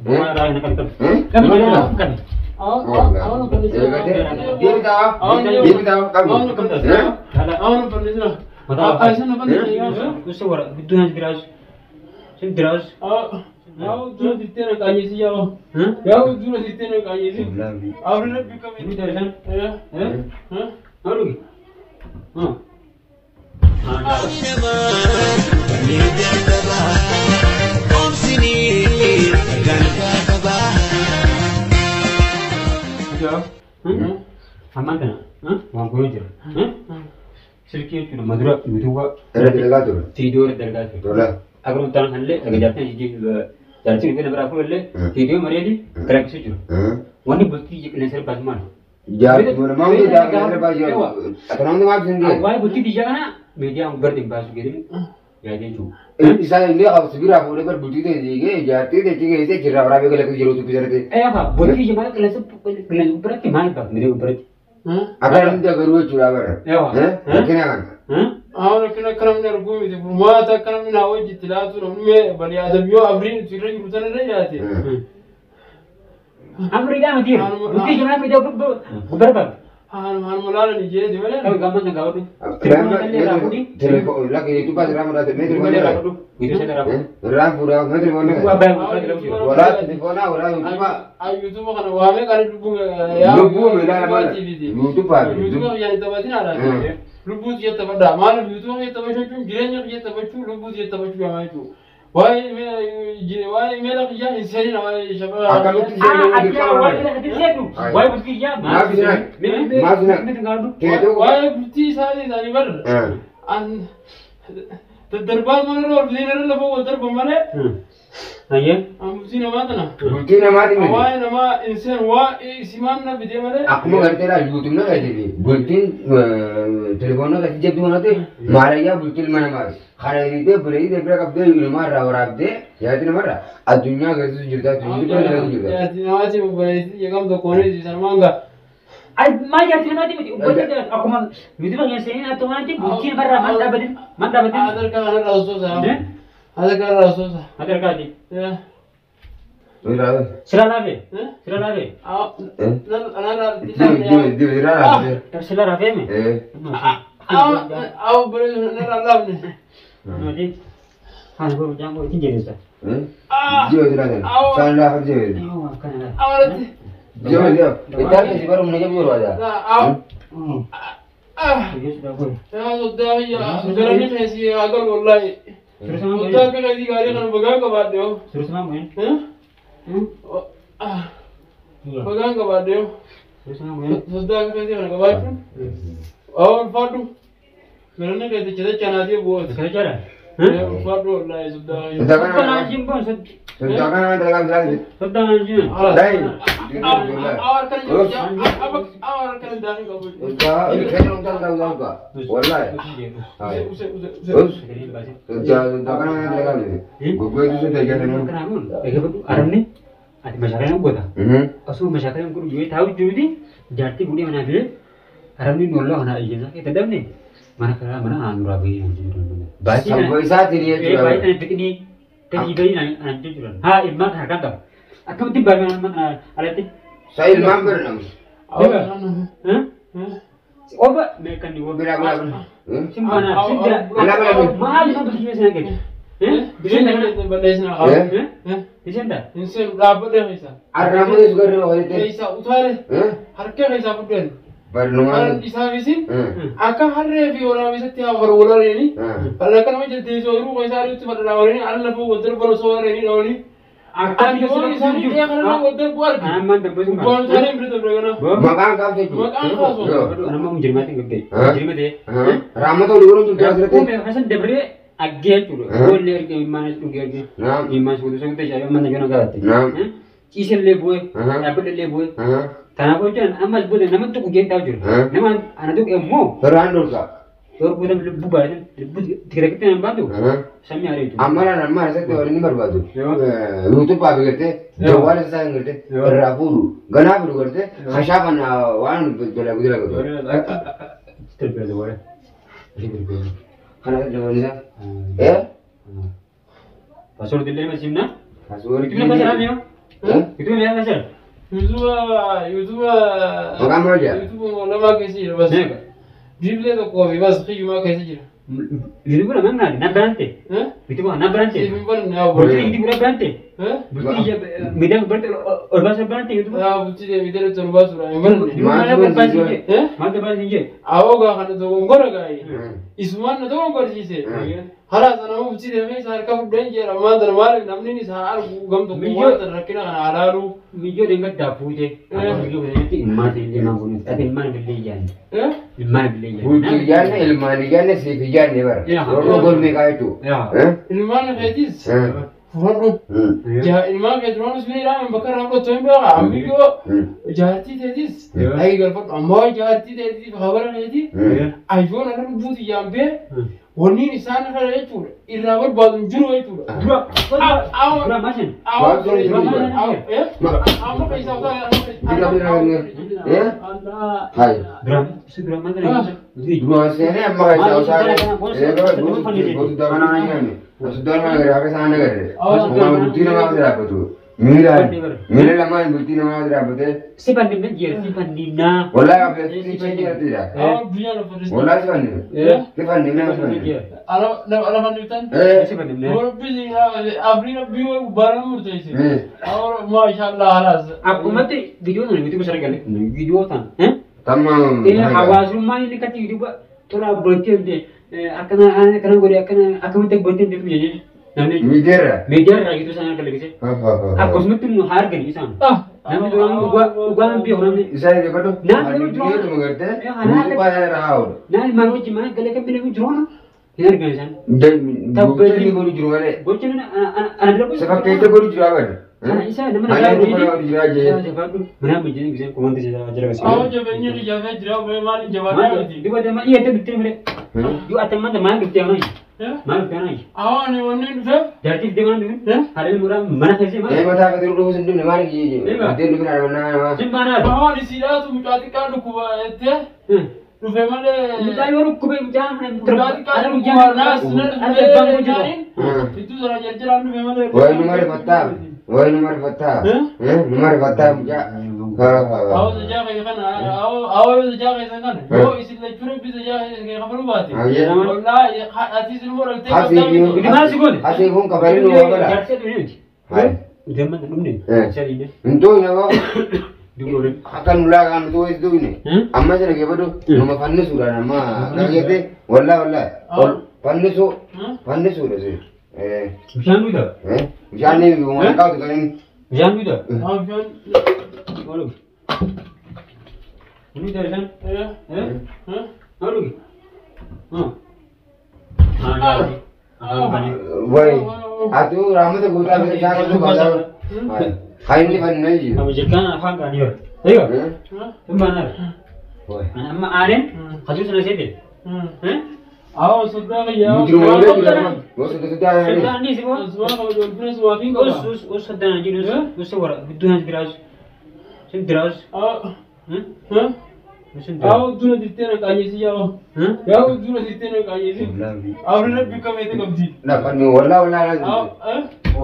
Bunga dah nak kan. Kami kan. Awak pergi sana. Dia tahu kamu. Awak pergi sana. Awak pergi sana. Aisyah nak pergi sana. Usah orang itu nanti geras. Sen geras. Awak dulu di sana kaya sih ya. Awak dulu di sana kaya sih. Awak nak pergi kami. Ini dari sana. Hah? Apa lagi? Aman kan? Wang gue aja. Sedikit cuma madura itu gua. Tidur terdekat. Agar utang halle, agar jatuh jadi jadi kita nak berapa halle? Tidur mari di kerap sejuk. Wani bukti je kena serba mana? Jadi mana mau tu jangan serba je. Atau orang tu macam ni. Wai bukti di jangan media anggar di bahasa gitu. Ya dia tu. Isa ini kalau sebira boleh berbukti deh jadi jadi deh jadi itu kira orang begitu lagi jerutu bicara deh. Apa? Bukti je mana kena berarti mana pak? Media berarti. Agar nanti agar dua curah ber. Kena kan? Awak kena keram ni rugu itu. Rumah tak keram ni awak jitilah tu rumah bani ada bio abrin sirri urusan ada jadi. Amri dah mati. Bukti je mana media berapa? Mulai ni je, mana? Kau gambar nak kau tu. Telefon lagi itu pas ramai dah metri mana? Itu saya dah. Ram pura metri mana? Wala telefon awak YouTube. YouTube kan wame kan lubu YouTube bila mana? YouTube apa? YouTube yang itu pasti ada. Lubu je tapi dah. Malu YouTube yang itu pasti tu, girannya je tapi tu, lubu je tapi tu yang itu. Why mela kerja insani nama siapa? Akan itu why bukti ya? Why bukti sahari sahari ber. An terderbal mana roh bukti nara lepas terderbal mana? Ayah. Bukti nama mana? Bukti nama ni. Why nama insan wah siman na bukti mana? Aku mau kerja lah YouTube na kerja. Bukti telefon na kerja jadi mana tu? Maraya bukti mana mas? Hari ini deh beri deh berapa deh rumah rawat deh. Ya itu nama adunya kerja tu juta tu itu pun juta. Ya nama sih beri ya kamu tu kone sih sama enggak? Ay, maya terima kasih. Bukan aku mah itu bang yang saya atau nanti bukti barang mantap betul. Ada kan ada rasul sah. Ada kan rasul sah. Ada kali. Ya. Sila lagi. Sila lagi. Anak Di Sila lagi ni. boleh nara lam ni. Nanti, aku jangan buat tinggi ni sah. Jauh jalan. Salah kerja. Awak Jauh. Kita ni baru menaja buru aja. Ya sudah ya. Sekarang ni saya agak golai. Sudah kan di gari kan bagang kabar deo. Terus mana? Bagang kabar deo. Terus mana? Sudah kan di mana kabar tu? Awak fadu. Sekarang ni kita cerita cina dia buat. Sekarang cara. Fadu lah sudah. Sudah kan? Bukan anjing pun. Sudah kan dalam jalan. Sudah anjing. Dai. Awak kan awak kan dah ni kau. Sudah. Ini kan orang tahu apa? Wallahi. Terus. Sudah kan dalam jalan. Gua itu sudah jalan. Kenapa? Begitu Arab ni. Ada masyarakat yang buat. Asul masyarakat yang kurang juga tahu jadi jati budi mana dia. Arab ni nolak anak ijazah kita dah ni. Mana kira mana anu rabi anjing. Basi sampai saat ini tu. Baik ni begini. Tadi gay anjing tu. Ha ilmu harkan tu. Aku tiba mana alat ni. Saya ilmu berenang. Oba mereka ni oba berapa? Simbana. Mahal tu begini sana ke? Bisa nak balik sana. Bisa tak? Insan berapa dia bisa? Ada mana juga orang itu? Bisa utara. Harga bisa pun. Bernungan. Bisa visin. Akan hari ni orang bisa tiap hari orang ini. Kalau kan macam tu soru bisa hari tu pada orang ini. Allah pun betul betul soru ini orang ini. Akan orang ini dia kan orang betul buat. Aman terus. Bukan hari betul berapa? Makan kau tu. Makan kau tu. Nama menjermati gede. Menjermati. Ramah tu orang tu dah Oh, Hasan debri agak tu. Boleh ke iman tu ke? Iman tu tu saya mana jangan kata. Kisah lebih, apa lebih. Tanah kocan, amas boleh nama tu kujen tahu je. Nama anak tu emo. Terandul kak. Orang boleh lebu badan, lebu kira kita yang bantu. Sami hari itu. Amalan saya tu orang ni berbatu. YouTube apa kerja? Jawab saya kerja. Rapuru, gana puru kerja. Khasyaban wan bela gudela kerja. Terpilih boleh. Karena jawab ni Pasal dilihat macam mana? Pasal Itu mana pasal apa? Itu dia macam. YouTube Makan apa aja? YouTube lama kasi bas. Biblia to ko bas khiyuma kasi jira. Itu pun mana? Nak berante. Itu pun nak berante. Sifin ban na Berarti ini pun berante. eh Berarti ya medan berante orang berante itu pun. ah buti de videre to bas ura ban Di mana berante je? Mana berante je? awoga kana to ngora gai isman na to ngor jise hala sana mu buti de me sar ka denje ramadan mal namni ni sar gam to ko ta rakina kana alaru Video dengan dapur je. Video nanti iman ini mangun. Tapi iman beli jan. Iman beli jan. Bultiyan ne, ilmaniyan ne, sefiyan ne var. Orada görmek aytu. Ya. ilman khadis Furadu. Ja ilman ke drone sini ram bakar हमको तो में अम्मी को जाती थे this I girlfriend अम्मा जाती थे दिस खबर नहीं थी आईफोन अगर बूथ यहाँ पे वनी निशान कर रहे चूर इरावर बादम जुरो है चूर Berapa macam? आओ पैसा होता है हाय Berapa? Seberapa macam? dua sene amma ka jaw sa बहुत दगाना नहीं है सुधार में अगर आगे सामने कर रहे हम बुद्धि ना मार रहा है तो मेरे लम्हा बुद्धि ना मार रहा है Siapa ni dia? Siapa ni na? वल्ला आप ऐसे नहीं करते जा आओ बिया लो फरिस वल्ला से बने के बने ना बने ala manitan Siapa ni? और बिजी अभी बियो बारह मुर्ते से और माशाल्लाह halas Aku mati video ni itu besar kali. Video tan. तमाम Ini hawas rumah ini kat itu ba. Tora berarti dia akan gori akan mati berarti dia punya ni. Namanya media media lagi tu sana kali kece. हाँ Aku semetu har gani sana. Namanya tu orang gua ambil orang ni. इसाई देखो तो ना, ना, media drone. तुम करते ए, हाँ, ना, मुझे पाया रहा हो Nah, malu cuma kali kan bila drone. Ini gani sana. बुद्धि नहीं बोली जुआ ले Bocor ni anak berapa? सबका पेटे बोली जुआ कर Anak isa nama Anak nak itu kalau jual je Mana begini bisa komentar saja ajar kasi. आओ जब ये नहीं जावे जरा वे मारी जवाब नहीं Di bawah iya tu betul mereka. Ju atas mana mana betul yang lain. Mana betul yang lain. आओ ने वने फिर Jadi di mana tu? Hari murah mana kasi ये mana? बता के तेरे को सुन तुमने मार की दिन दिन ना ना Simpan ada. आओ ने सीधा तुम जाती का रुकवा थे tu fe male Mutai orang kubek jangan जाती का रुकवा ना सुनर ada bangku juga. itu जरा जरा tu fe male वही नंबर पता नंबर पता मुझे हाँ आओ तो जा के खाना आओ तो जा के खाना वो इसलिए चुरे भी तो जा के खबर बात है ये والله अति दिन मोर लगते Ini mana sih kau? हाथी घूम कबाड़ी लो वाला Jadi tu ni. हाय Dia mana tu ni? Cari ni. itu ya kok Dulu ni. akan mulakan itu ini amma sih lagi apa tuh nama panas sudah nama kerja wala panas sudah sih Jangan tu dah. jangan nih mau kau tuh kan Jangan tu dah. हां फिर Malu. Ini dah jangan. हां Malu. Jadi. Bani. वही आतु राम तो बोलता है क्या तो बाजार खाई नहीं बनना ही Kamu jekan apa kan dia? Ayo. Tu mana? वही Amma Aren. Haju sana sini. आओ सुधा भैया मुझे वो सुधा Sudah ni sih bos. सुधा को जो फ्रेंड्स वाकिंग को Us sudah ni us suara. Itu hanya deras. Sen deras. आओ हां Sen deras. आओ दूर दिखते ना काजे से जाओ आओ दूर दिखते ना काजे से आओ ने बिकम है तो कब जी ना पर मैं वल्ला आओ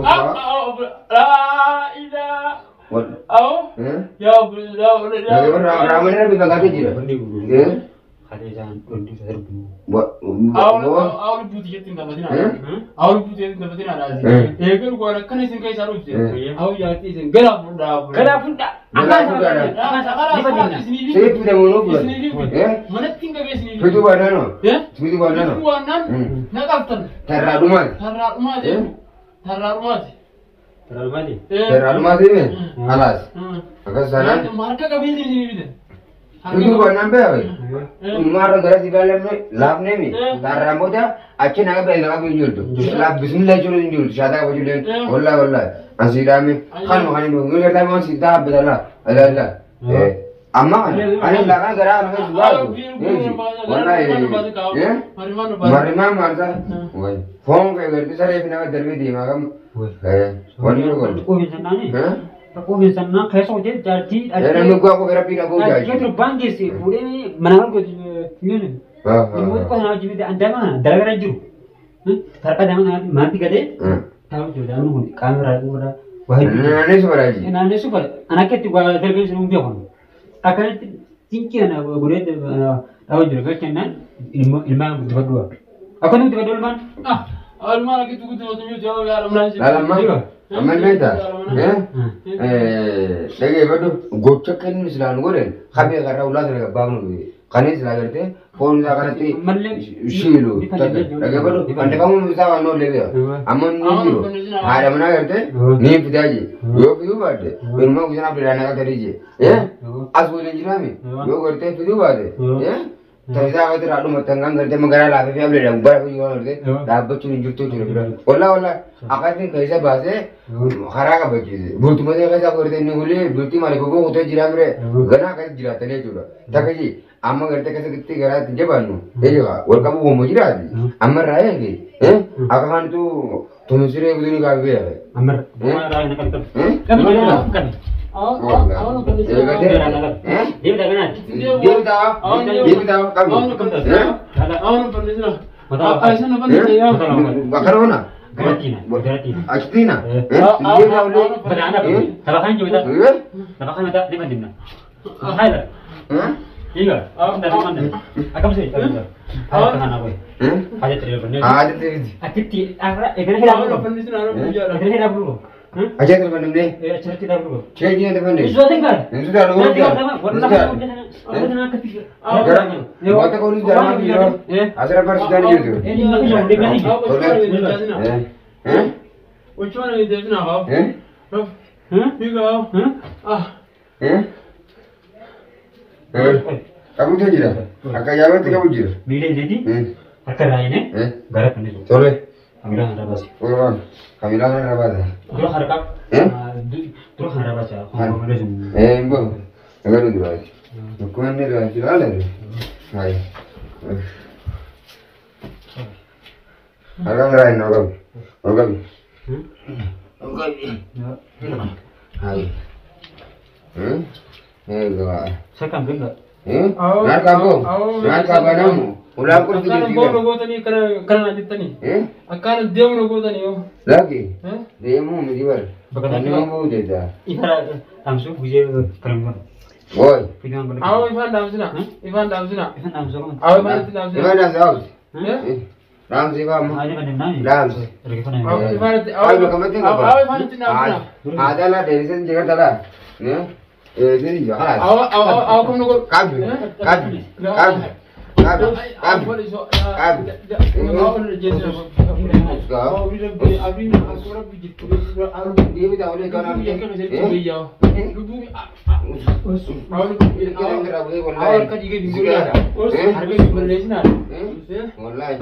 आओ ला इला आओ या राम ने भी लगाते जी Bendi guru. Ada jangan bendi saya bendi. आओ बुद्धि ये तीन दफा ना आओ बुद्धि ये तीन दफा ना राजी एक को रखने से कई सारो से आओ जाती से गला फुंडा Kalau pun tak. saya punya mono mana tinggal bes ni itu mana no ya itu mana no itu anan nak kapten terra rumah Tharra rumah je. Terlalu mati. terra rumah ini alas akan sana Marka ka beli ni bide. itu mana be तुम्हारा घर दिवाले में लाभ नहीं भी तारा मोटा अच्छे ना be लगा भी जुलतो लाभ बिस्मिल्लाह जुल जुल शादा को जुल वल्ला असीरा में खान खाने में गुल करता है सीधा बदला अल्लाह अम्मा अरे लगा करा मैं सुबह वल्ला मरिमा मारता वही फोन के करते सारे अपना दरवे दिमाग हम वही Kau bisa nani? Kau bisa nak kesok je jadi. अरे मैं को मेरा पीना को Jadi चाहिए terus bangkit sih. Boleh ni mana kau ni? Ibu kau nak jadi anda mana? Darah juru. Terkadang mati kade. Tahu juga anu kamera واحد Naannoo baraji. naannoo super ana akkatti waa dargaggeessi sun beekamu akkanatti tinki ana godhee dhaawaa jira galchannaan ilmaan guddifadhu akkana guddifadhu ilmaan Almaan akitu guutuu mootummaa jawaa gaara muraasa. Laalammaa amma nayta dhagee baddu gocha kennu islaan godhan habee karra ulaa sana gabbaafnu kanis lagarte foon isaa kanatti shiilu dhagee baddu fannifamuun isaa waan oollee amma ni jiru haadha manaa garte ni fidaaje yoo fiduu baadde ilmaa gusanaa fidaan akka tadije as waliin jiraame yoo garte fiduu baadde Tajaajila akka jiraadhu maxxangaan gartee magaalaa laafee fi ableedhaan bara fi yoo gartee dhaabbachuun hin jirtu jechuudha. Wallaa akkaatiin keessa baasee karaa qabachiise. Bultumatee keessa gartee inni ulee bultii malee gogaa kutaa jiraa mire ganaa akkasii jiraatanii jechuudha. Takkasi amma gartee keessatti garaa itti jabaannu eegaa wal qabu homo jiraati. Amma irraa eege akka kanatu tumisiree bultii ni kaafee yaade. amma irraa inni kan Aja telepon ni. Cerita dulu. Ceknya telepon ni. Sudah tinggal. Sudah lu. Waktu kau ni jalan ni lo. Asal apa sudah ni tu? Which one is this now? You go. Kamu tu je. Akak jawab tu kamu je. Bila jadi, akak lain garat ni. Sorry. Amira ada bas. Oh, kami lah ada apa dah? Terus harap, terus harap aja. Bo, agak dulu aja. Bukan ni lah, cila lah. Hai. Agak lain agak. Hai. Gak. Saya kan enggak. Nak kamu? Nak kamu? Ulang pun Akan bono go tani kana ditani. Akan demo go tani yo. Lagi. Demo mediwal. Demo mau deda. Ibarat langsung bisa kerja. Boy. Pinang balik. Aw Ivan damsina. Ivan langsung. Aw Ivan damsina. Ivan dah Ram siapa? Ada kan mana? Ram. Aw Ivan Ada lah dari sini juga ada lah. Ini juga. Aw kamu go. Kabi. Wallahi.